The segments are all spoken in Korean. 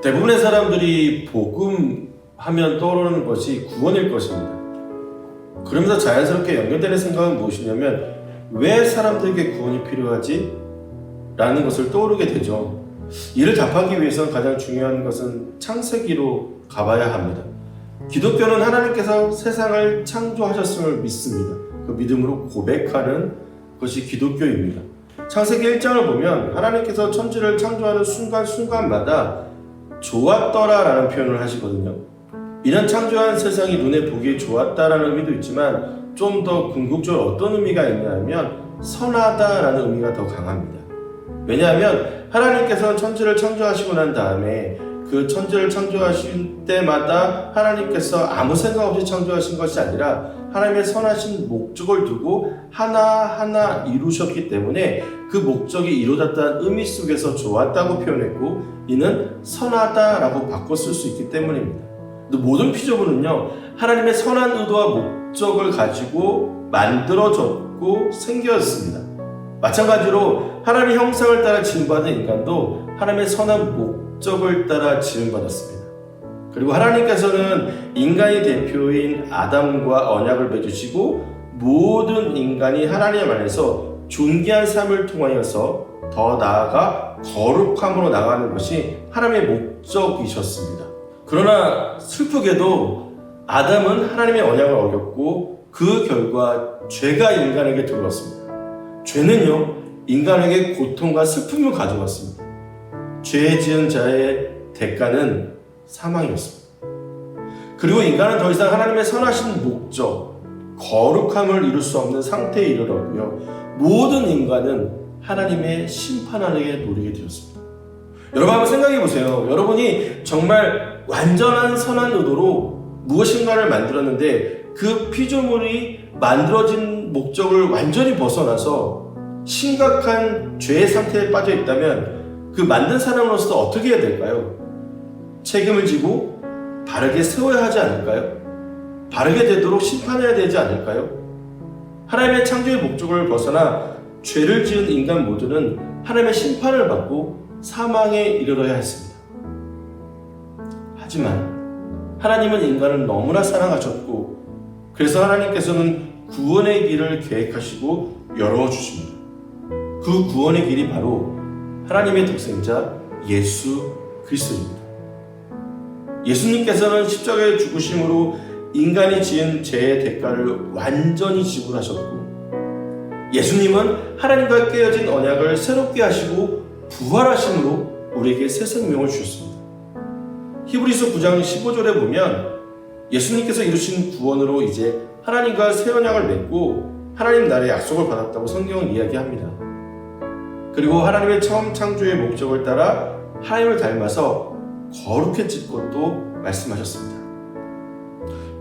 대부분의 사람들이 복음 하면 떠오르는 것이 구원일 것입니다. 그러면서 자연스럽게 연결되는 생각은 무엇이냐면 왜 사람들에게 구원이 필요하지? 라는 것을 떠오르게 되죠. 이를 답하기 위해서 가장 중요한 것은 창세기로 가봐야 합니다. 기독교는 하나님께서 세상을 창조하셨음을 믿습니다. 그 믿음으로 고백하는 것이 기독교입니다. 창세기 1장을 보면 하나님께서 천지를 창조하는 순간순간마다 좋았더라 라는 표현을 하시거든요. 이는 창조한 세상이 눈에 보기에 좋았다라는 의미도 있지만 좀 더 궁극적으로 어떤 의미가 있냐면 선하다라는 의미가 더 강합니다. 왜냐하면 하나님께서 천지를 창조하시고 난 다음에 그 천지를 창조하신 때마다 하나님께서 아무 생각 없이 창조하신 것이 아니라 하나님의 선하신 목적을 두고 하나하나 이루셨기 때문에 그 목적이 이루어졌다는 의미 속에서 좋았다고 표현했고 이는 선하다라고 바꿔 쓸 수 있기 때문입니다. 모든 피조물은요 하나님의 선한 의도와 목적을 가지고 만들어졌고 생겨졌습니다. 마찬가지로 하나님의 형상을 따라 지음받은 인간도 하나님의 선한 목적을 따라 지음받았습니다. 그리고 하나님께서는 인간의 대표인 아담과 언약을 맺으시고 모든 인간이 하나님 안에서 존귀한 삶을 통하여서 더 나아가 거룩함으로 나가는 것이 하나님의 목적이셨습니다. 그러나 슬프게도 아담은 하나님의 언약을 어겼고 그 결과 죄가 인간에게 들어왔습니다. 죄는요 인간에게 고통과 슬픔을 가져왔습니다. 죄 지은 자의 대가는 사망이었습니다. 그리고 인간은 더 이상 하나님의 선하신 목적, 거룩함을 이룰 수 없는 상태에 이르렀고요. 모든 인간은 하나님의 심판 아래에 놓이게 되었습니다. 여러분 한번 생각해 보세요. 여러분이 정말 완전한 선한 의도로 무엇인가를 만들었는데 그 피조물이 만들어진 목적을 완전히 벗어나서 심각한 죄의 상태에 빠져 있다면 그 만든 사람으로서 어떻게 해야 될까요? 책임을 지고 바르게 세워야 하지 않을까요? 바르게 되도록 심판해야 되지 않을까요? 하나님의 창조의 목적을 벗어나 죄를 지은 인간 모두는 하나님의 심판을 받고 사망에 이르러야 했습니다. 하지만 하나님은 인간을 너무나 사랑하셨고 그래서 하나님께서는 구원의 길을 계획하시고 열어주십니다. 그 구원의 길이 바로 하나님의 독생자 예수 그리스도입니다. 예수님께서는 십자가에 죽으심으로 인간이 지은 죄의 대가를 완전히 지불하셨고 예수님은 하나님과 깨어진 언약을 새롭게 하시고 부활하심으로 우리에게 새 생명을 주셨습니다. 히브리서 9장 15절에 보면 예수님께서 이루신 구원으로 이제 하나님과 새 언약을 맺고 하나님 나라의 약속을 받았다고 성경은 이야기합니다. 그리고 하나님의 처음 창조의 목적을 따라 하나님을 닮아서 거룩해질 것도 말씀하셨습니다.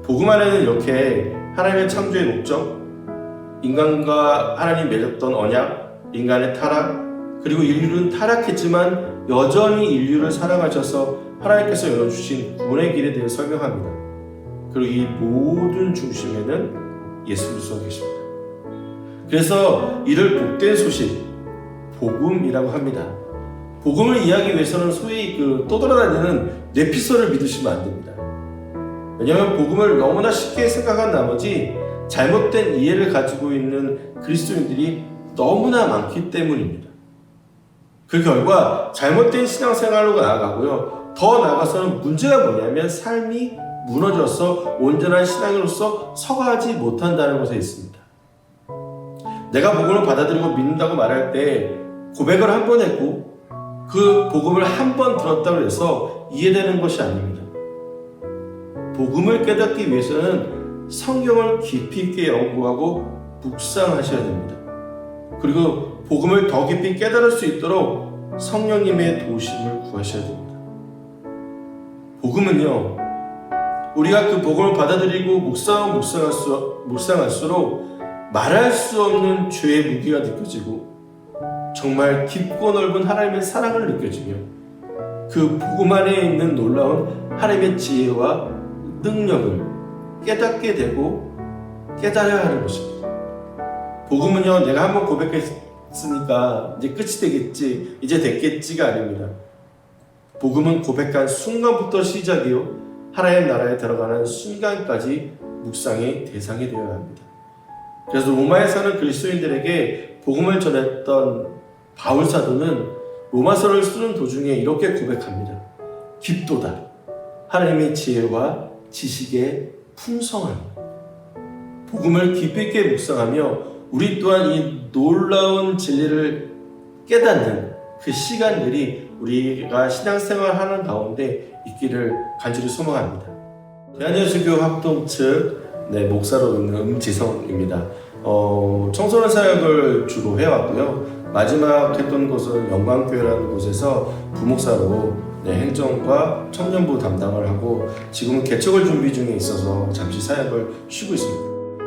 복음 안에는 이렇게 하나님의 창조의 목적, 인간과 하나님 맺었던 언약, 인간의 타락, 그리고 인류는 타락했지만 여전히 인류를 사랑하셔서 하나님께서 열어주신 구원의 길에 대해 설명합니다. 그리고 이 모든 중심에는 예수 그리스도가 계십니다. 그래서 이를 복된 소식, 복음이라고 합니다. 복음을 이해하기 위해서는 소위 떠돌아다니는 뇌피서를 믿으시면 안 됩니다. 왜냐하면 복음을 너무나 쉽게 생각한 나머지 잘못된 이해를 가지고 있는 그리스도인들이 너무나 많기 때문입니다. 그 결과 잘못된 신앙생활로 나아가고요. 더 나아가서는 문제가 뭐냐면 삶이 무너져서 온전한 신앙인으로서 서가지 못한다는 것에 있습니다. 내가 복음을 받아들이고 믿는다고 말할 때 고백을 한 번 했고 그 복음을 한 번 들었다고 해서 이해되는 것이 아닙니다. 복음을 깨닫기 위해서는 성경을 깊이 있게 연구하고 묵상하셔야 됩니다. 그리고 복음을 더 깊이 깨달을 수 있도록 성령님의 도우심을 구하셔야 됩니다. 복음은요, 우리가 그 복음을 받아들이고 묵상할수록 말할 수 없는 죄의 무게가 느껴지고 정말 깊고 넓은 하나님의 사랑을 느껴지며 그 복음 안에 있는 놀라운 하나님의 지혜와 능력을 깨닫게 되고 깨달아야 하는 것입니다. 복음은요, 내가 한번 고백했으니까 이제 끝이 되겠지, 이제 됐겠지가 아닙니다. 복음은 고백한 순간부터 시작이요 하나님 나라에 들어가는 순간까지 묵상의 대상이 되어야 합니다. 그래서 로마에 사는 그리스도인들에게 복음을 전했던 바울 사도는 로마서를 쓰는 도중에 이렇게 고백합니다. 깊도다. 하나님의 지혜와 지식의 풍성함. 복음을 깊이 있게 묵상하며 우리 또한 이 놀라운 진리를 깨닫는 그 시간들이 우리가 신앙생활하는 가운데 있기를 간절히 소망합니다. 대한예수교 합동 측 목사로 있는 음지성입니다. 청소년 사역을 주로 해왔고요. 마지막 했던 곳은 영광교회라는 곳에서 부목사로 행정과 청년부 담당을 하고 지금은 개척을 준비 중에 있어서 잠시 사역을 쉬고 있습니다.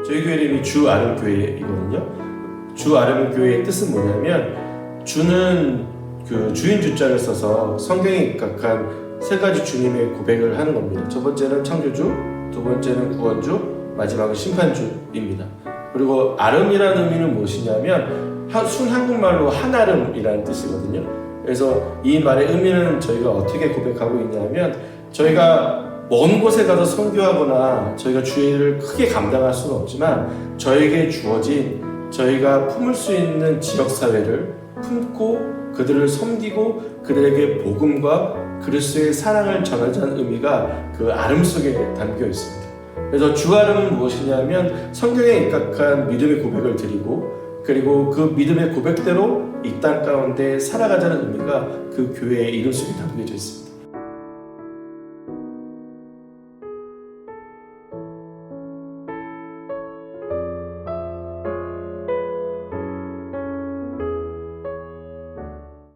저희 교회 이름이 주아름교회이거든요. 주아름교회의 뜻은 뭐냐면 주는 그 주인 주자를 써서 성경에 입각한 세 가지 주님의 고백을 하는 겁니다. 첫 번째는 창조주, 두 번째는 구원주, 마지막은 심판주입니다. 그리고 아름이라는 의미는 무엇이냐면 순한국말로 한아름이라는 뜻이거든요. 그래서 이 말의 의미는 저희가 어떻게 고백하고 있냐면 저희가 먼 곳에 가서 선교하거나 저희가 주의 일을 크게 감당할 수는 없지만 저에게 주어진 저희가 품을 수 있는 지역사회를 품고 그들을 섬기고 그들에게 복음과 그리스도의 사랑을 전하자는 의미가 그 아름 속에 담겨 있습니다. 그래서 주아름은 무엇이냐면 성경에 입각한 믿음의 고백을 드리고 그리고 그 믿음의 고백대로 이 땅 가운데 살아가자는 의미가 그 교회의 이름 속에 담겨져 있습니다.